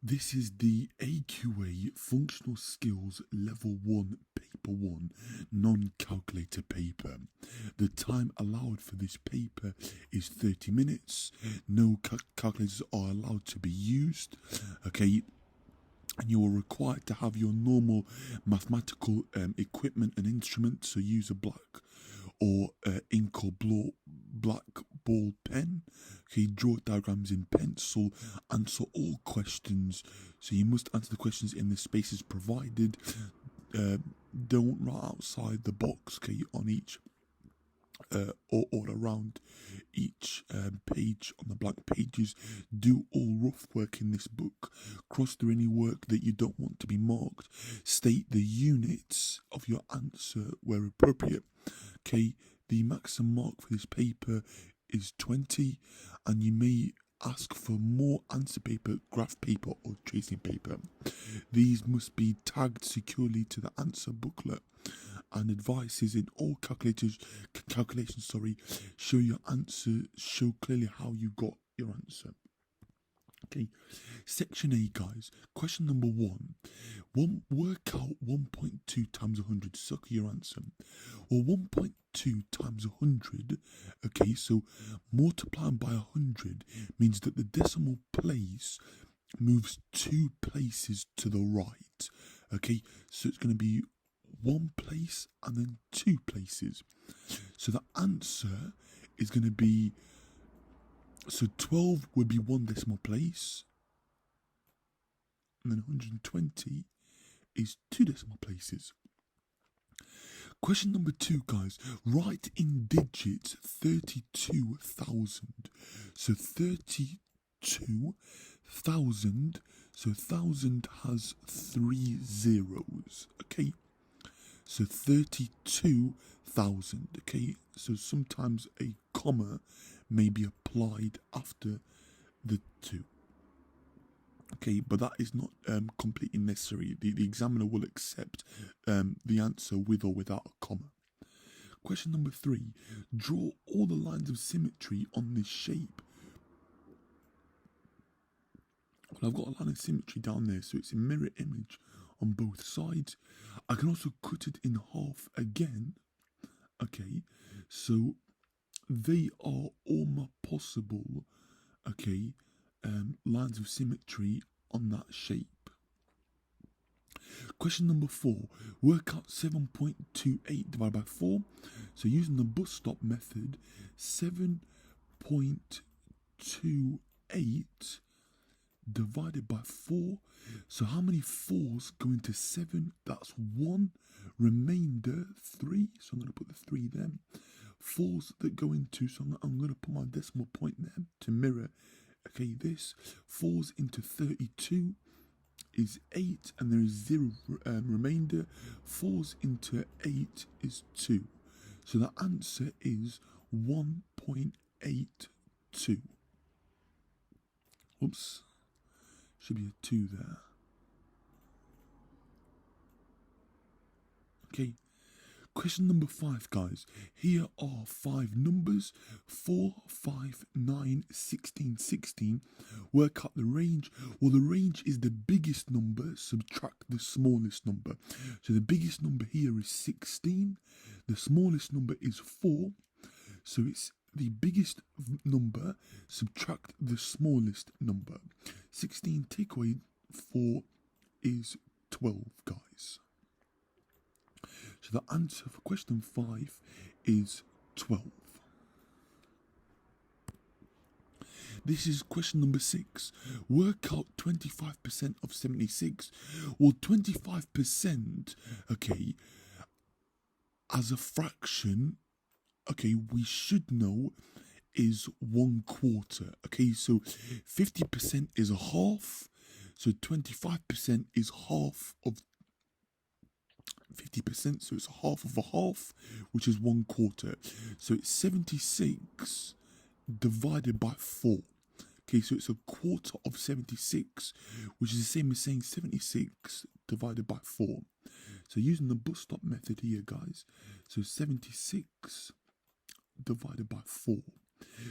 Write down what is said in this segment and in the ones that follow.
This is the AQA Functional Skills Level 1 Paper 1 non-calculator paper. The time allowed for this paper is 30 minutes. No calculators are allowed to be used. Okay, and you are required to have your normal mathematical equipment and instruments, so use a black or ink or black ball pen. Okay, draw diagrams in pencil, answer all questions. So you must answer the questions in the spaces provided. Don't write outside the box, okay, on each or around each page on the blank pages. Do all rough work in this book. Cross through any work that you don't want to be marked. State the units of your answer where appropriate. Okay, the maximum mark for this paper is 20, and you may ask for more answer paper, graph paper, or tracing paper. These must be tagged securely to the answer booklet, and advices in all calculations, show your answer, show clearly how you got your answer. Okay, section A, guys. Question number 1. Work out 1.2 times 100. Circle your answer. Or 1.2 times 100. Okay, so multiplying by 100 means that the decimal place moves 2 places to the right. Okay, so it's going to be 1 place and then 2 places. So the answer is going to be, so 12 would be 1 decimal place, and then 120 is 2 decimal places. Question number 2, guys. Write in digits 32,000. So 32,000. So 1,000 has 3 zeros. Okay. So 32,000. Okay. So sometimes a comma may be applied after the 2. Okay, but that is not completely necessary. The examiner will accept the answer with or without a comma. Question number 3. Draw all the lines of symmetry on this shape. Well, I've got a line of symmetry down there, so it's a mirror image on both sides. I can also cut it in half again. Okay, so they are all my possible, okay, lines of symmetry on that shape. Question number 4. Work out 7.28 divided by 4. So using the bus stop method, 7.28 divided by 4. So how many 4s go into 7? That's 1. Remainder 3. So I'm going to put the 3 there. 4s that go into, so I'm going to put my decimal point there to mirror. Okay, this 4s into 32 is 8, and there is 0 remainder. 4s into 8 is 2. So the answer is 1.82. Oops, should be a 2 there. Okay. Question number 5, guys. Here are 5 numbers: 4, 5, 9, 16, 16. Work out the range. Well, the range is the biggest number, subtract the smallest number. So the biggest number here is 16. The smallest number is 4. So it's the biggest number, subtract the smallest number. 16 take away 4 is 12, guys. So the answer for question 5 is 12. This is question number 6. Work out 25% of 76. Well, 25%, okay, as a fraction, okay, we should know is 1/4. Okay, so 50% is a half. So 25% is half of 50%, so it's half of a half, which is 1/4. So it's 76 divided by 4. Okay, so it's a quarter of 76, which is the same as saying 76 divided by 4. So using the bus stop method here, guys, so 76 divided by 4.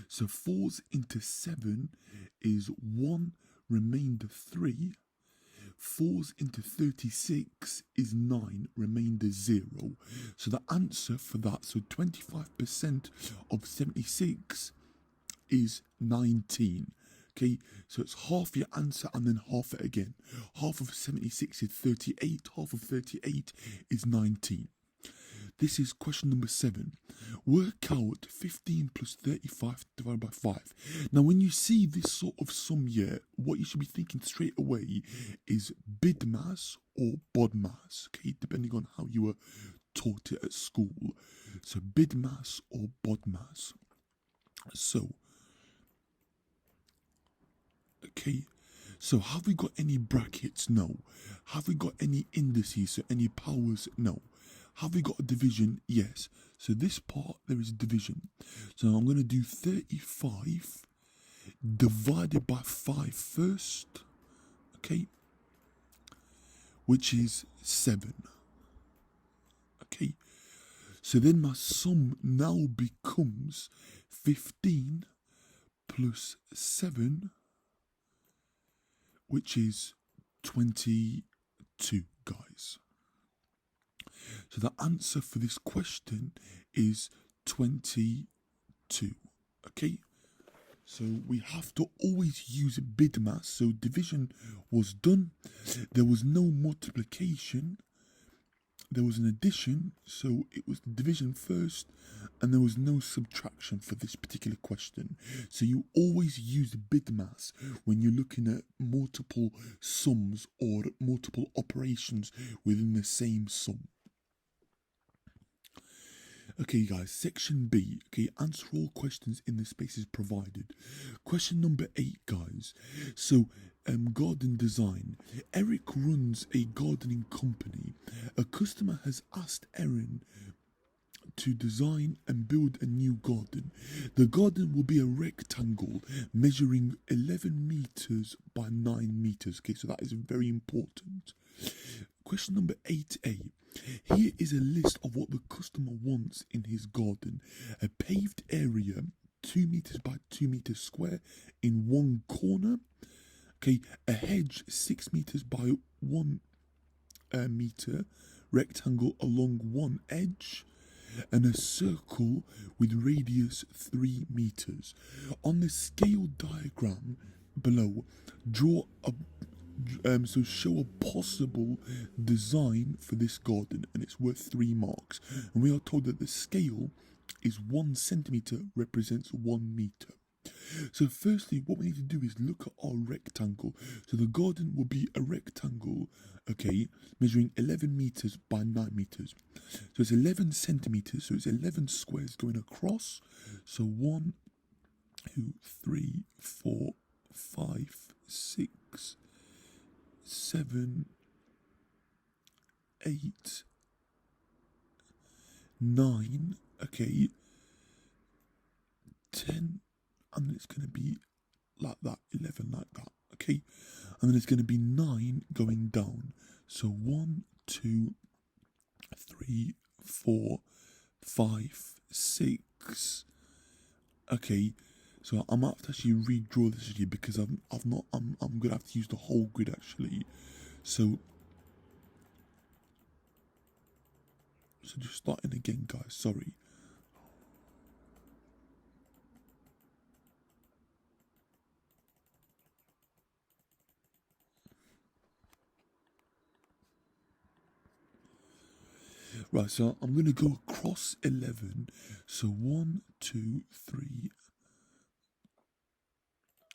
So 4s into 7 is 1, remainder 3. falls into 36 is 9, remainder 0. So the answer for that, so 25% of 76 is 19. Okay, so it's half your answer and then half it again. Half of 76 is 38, half of 38 is 19. This is question number 7. Work out 15 plus 35 divided by 5. Now, when you see this sort of sum here, what you should be thinking straight away is bid mass or bod mass, okay, depending on how you were taught it at school. So bid mass or bod mass. So, okay, so have we got any brackets? No. Have we got any indices, so any powers? No. Have we got a division? Yes. So this part, there is division. So I'm going to do 35 divided by 5 first, okay, which is 7. Okay, so then my sum now becomes 15 plus 7, which is 22, guys. So the answer for this question is 22. Okay, so we have to always use bid mass. So division was done, there was no multiplication, there was an addition, so it was division first, and there was no subtraction for this particular question. So you always use bid mass when you're looking at multiple sums or multiple operations within the same sum. Okay, guys, section B. Okay, answer all questions in the spaces provided. Question number 8, guys. So, garden design. Eric runs a gardening company. A customer has asked Erin to design and build a new garden. The garden will be a rectangle measuring 11 meters by 9 meters. Okay, so that is very important. Question number 8A. Here is a list of what the customer wants in his garden. A paved area, 2 meters by 2 meters square in one corner. Okay, a hedge 6 meters by 1 meter rectangle along one edge, and a circle with radius 3 meters. On the scale diagram below, show a possible design for this garden, and it's worth 3 marks. And we are told that the scale is 1 centimeter represents 1 meter. So firstly, what we need to do is look at our rectangle. So the garden will be a rectangle, okay, measuring 11 meters by 9 meters. So it's 11 centimeters, so it's 11 squares going across. So 1, 2, 3, 4, 5, 6, 7, 8, 9, okay, 10, and then it's going to be like that, 11 like that, okay, and then it's going to be 9 going down. So 1, 2, 3, 4, 5, 6, okay. So I might have to actually redraw this again because I'm gonna have to use the whole grid actually. So just starting again, guys, sorry. Right, so I'm gonna go across 11. So 1, 2, 3.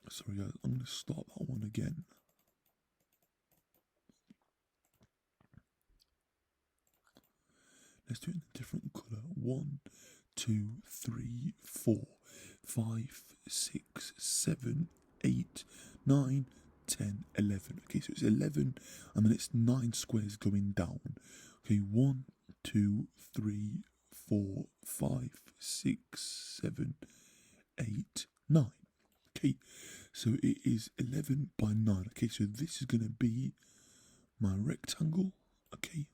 Sorry guys, I'm going to start that one again. Let's do it in a different colour. 1, 2, 3, 4, 5, 6, 7, 8, 9, 10, 11. Okay, so it's 11 and then it's 9 squares going down. Okay, 1, 2, 3, 4, 5, 6, 7, 8, 9. Okay, so it is 11 by 9. Okay, so this is going to be my rectangle. Okay.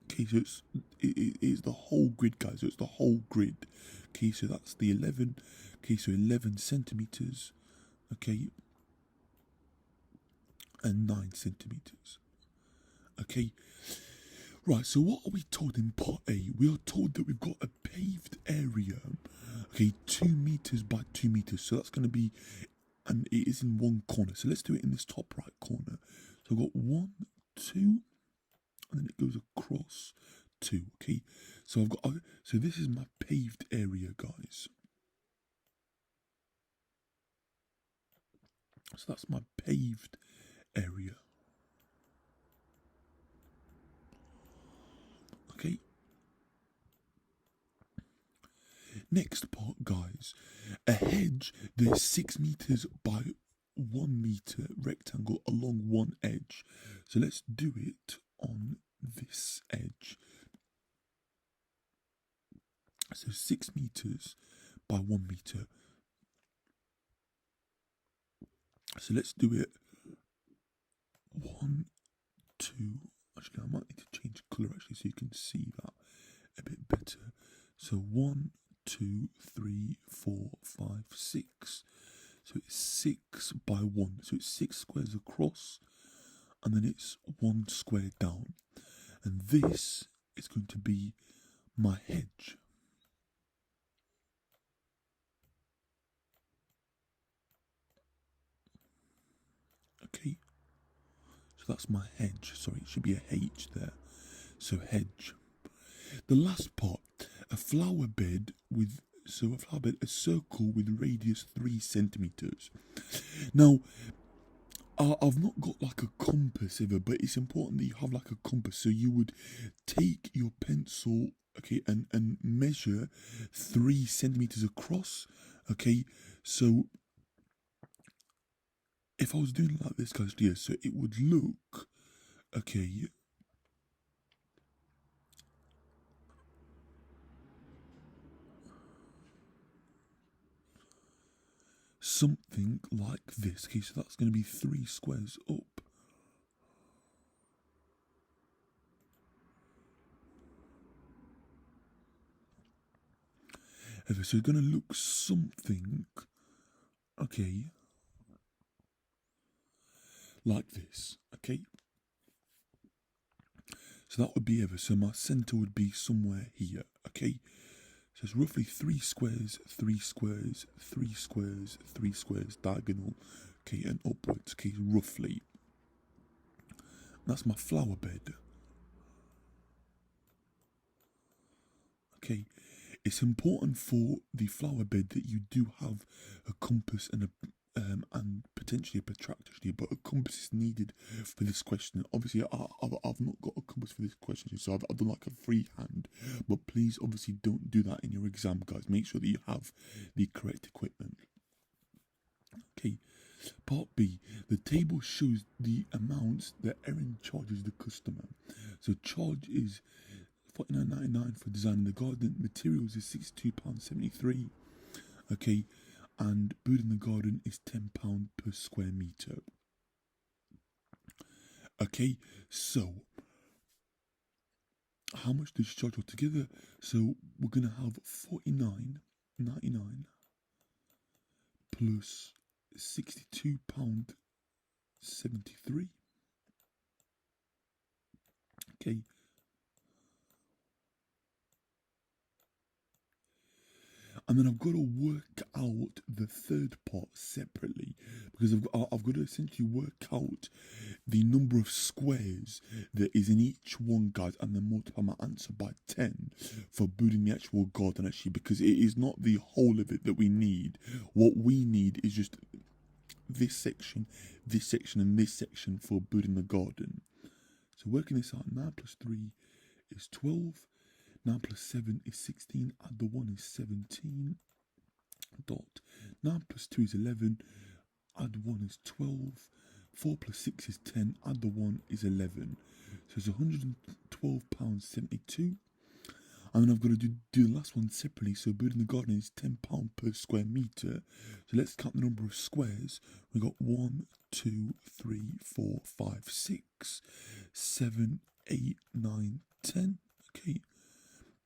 Okay, so it is the whole grid, guys. So it's the whole grid. Okay, so that's the 11. Okay, so 11 centimeters. okay, and 9 centimeters. Okay, right, so what are we told in part A? We are told that we've got a paved area, okay, 2 meters by 2 meters. So that's going to be, and it is in one corner. So let's do it in this top right corner. So I've got 1, 2, and then it goes across 2. Okay, so I've got, so this is my paved area, guys. So that's my paved area. Okay. Next part, guys. A hedge, there's 6 meters by 1 meter rectangle along one edge. So let's do it on this edge. So 6 meters by 1 meter. So let's do it 1, 2. Actually, I might need to change colour actually so you can see that a bit better. So 1, 2, 3, 4, 5, 6. So it's 6 by 1. So it's 6 squares across, and then it's 1 square down. And this is going to be my hedge. Okay. So that's my hedge. Sorry, it should be a H there. So hedge. The last part, a flower bed with, so a flower bed, a circle with radius 3 centimeters. Now, I've not got like a compass ever, but it's important that you have like a compass. So you would take your pencil, okay, and measure 3 centimeters across, okay. So if I was doing like this, guys, yeah, so it would look, okay, something like this. Okay, so that's going to be 3 squares up. Okay, so it's going to look something, okay, like this, okay. So that would be ever. So my center would be somewhere here, okay. So it's roughly 3 squares, 3 squares, 3 squares, 3 squares, diagonal, okay, and upwards, okay, roughly. That's my flower bed. Okay, it's important for the flower bed that you do have a compass and potentially a protractor, but a compass is needed for this question. Obviously, I've not got a compass for this question, so I've done like a freehand. But please, obviously, don't do that in your exam, guys. Make sure that you have the correct equipment. Okay, part B. The table shows the amounts that Erin charges the customer. So charge is £49.99 for designing the garden. Materials is £62.73. Okay, and building the garden is £10 per square meter. Okay, so how much does she charge altogether? So we're gonna have £49.99 plus £62.73. Okay. And then I've got to work out the third part separately because I've got to essentially work out the number of squares that is in each one, guys, and then multiply my answer by 10 for building the actual garden, actually, because it is not the whole of it that we need. What we need is just this section, and this section for building the garden. So working this out, 9 plus 3 is 12. 9 plus 7 is 16, add the 1 is 17, dot. 9 plus 2 is 11, add 1 is 12, 4 plus 6 is 10, add the 1 is 11. So it's £112.72. And then I've got to do the last one separately. So building the garden is £10 per square meter. So let's count the number of squares. We've got 1, 2, 3, 4, 5, 6, 7, 8, 9, 10. Okay.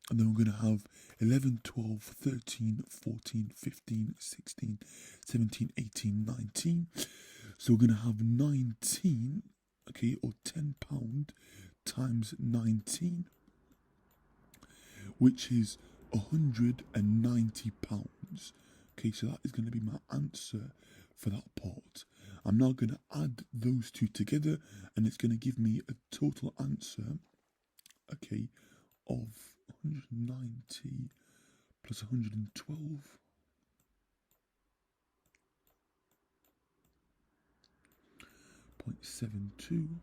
And then we're going to have 11, 12, 13, 14, 15, 16, 17, 18, 19. So we're going to have 19, okay, or £10 times 19, which is £190. Okay, so that is going to be my answer for that part. I'm now going to add those two together, and it's going to give me a total answer, okay, of 190 plus 112.72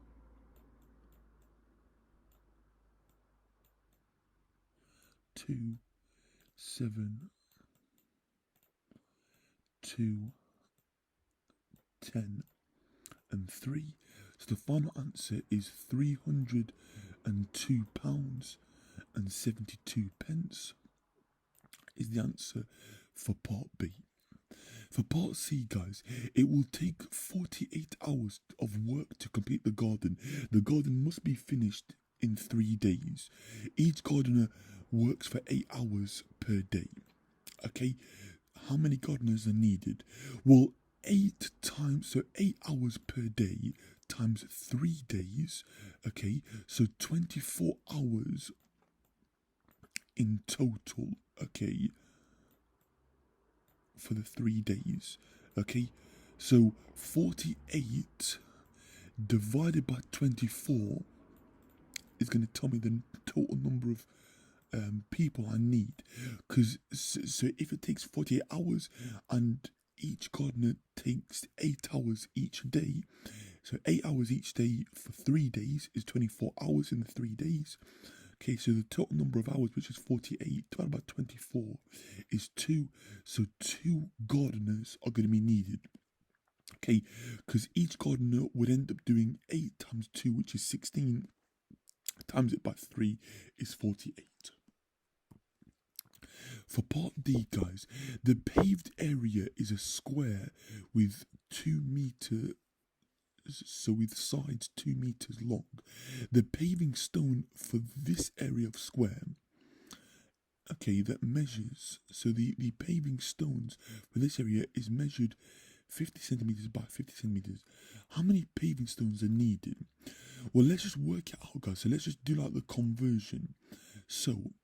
2 7 2 10 and 3. So the final answer is £302.72 is the answer for part B. For part C, guys, it will take 48 hours of work to complete the garden. The garden must be finished in 3 days. Each gardener works for 8 hours per day. Okay, how many gardeners are needed? Well, 8 hours per day times 3 days. Okay, so 24 hours in total. Okay, for the 3 days. Okay, so 48 divided by 24 is going to tell me the total number of people I need. Because so if it takes 48 hours and each gardener takes 8 hours each day, so 8 hours each day for 3 days is 24 hours in the 3 days. Okay, so the total number of hours, which is 48, divided by 24, is 2. So 2 gardeners are going to be needed. Okay, because each gardener would end up doing 8 times 2, which is 16, times it by 3 is 48. For part D, guys, the paved area is a square with 2 meters. So with sides 2 meters long. The paving stone for this area of square, okay, that measures, so the paving stones for this area is measured 50 centimeters by 50 centimeters. How many paving stones are needed? Well, let's just work it out, guys. So let's just do like the conversion. So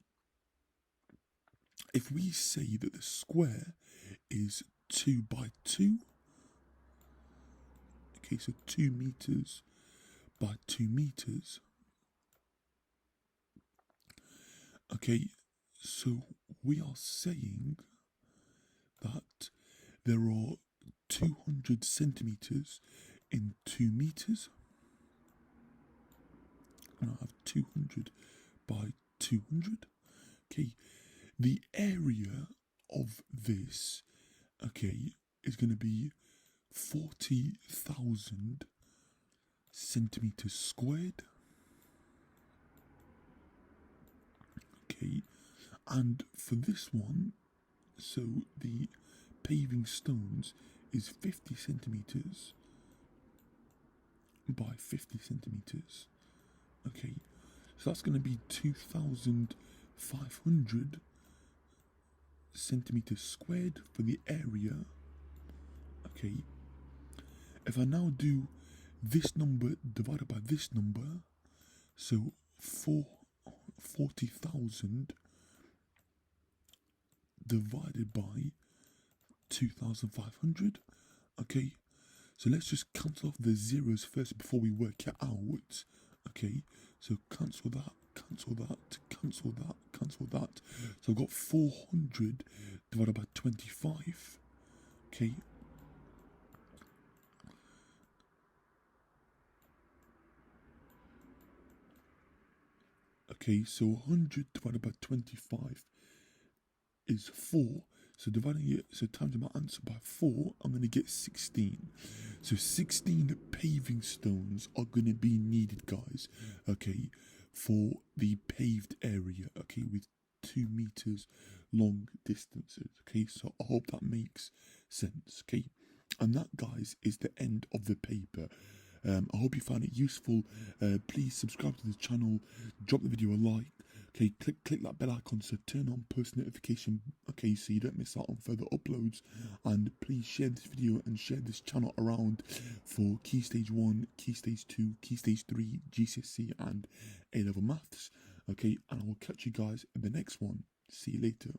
if we say that the square is 2 by 2, okay, so 2 meters by 2 meters. Okay, so we are saying that there are 200 centimeters in 2 meters. And I have 200 by 200. Okay, the area of this, okay, is going to be 40,000 centimeters squared. Okay, and for this one, so the paving stones is 50 centimeters by 50 centimeters. Okay, so that's going to be 2,500 centimeters squared for the area. Okay, if I now do this number divided by this number, so 40,000 divided by 2,500. Okay, so let's just cancel off the zeros first before we work it out. Okay, so cancel that, cancel that, cancel that, cancel that. So I've got 400 divided by 25. Okay. Okay, so 100 divided by 25 is 4. So dividing it, so times my answer by 4, I'm going to get 16. So 16 paving stones are going to be needed, guys, okay, for the paved area, okay, with 2 meters long distances, okay. So I hope that makes sense, okay. And that, guys, is the end of the paper. I hope you found it useful. Please subscribe to the channel, drop the video a like, Okay, click that bell icon to turn on post notification, okay, so you don't miss out on further uploads. And please share this video and share this channel around for Key Stage 1, Key Stage 2, Key Stage 3, GCSE and A-Level Maths. Okay, and I will catch you guys in the next one. See you later.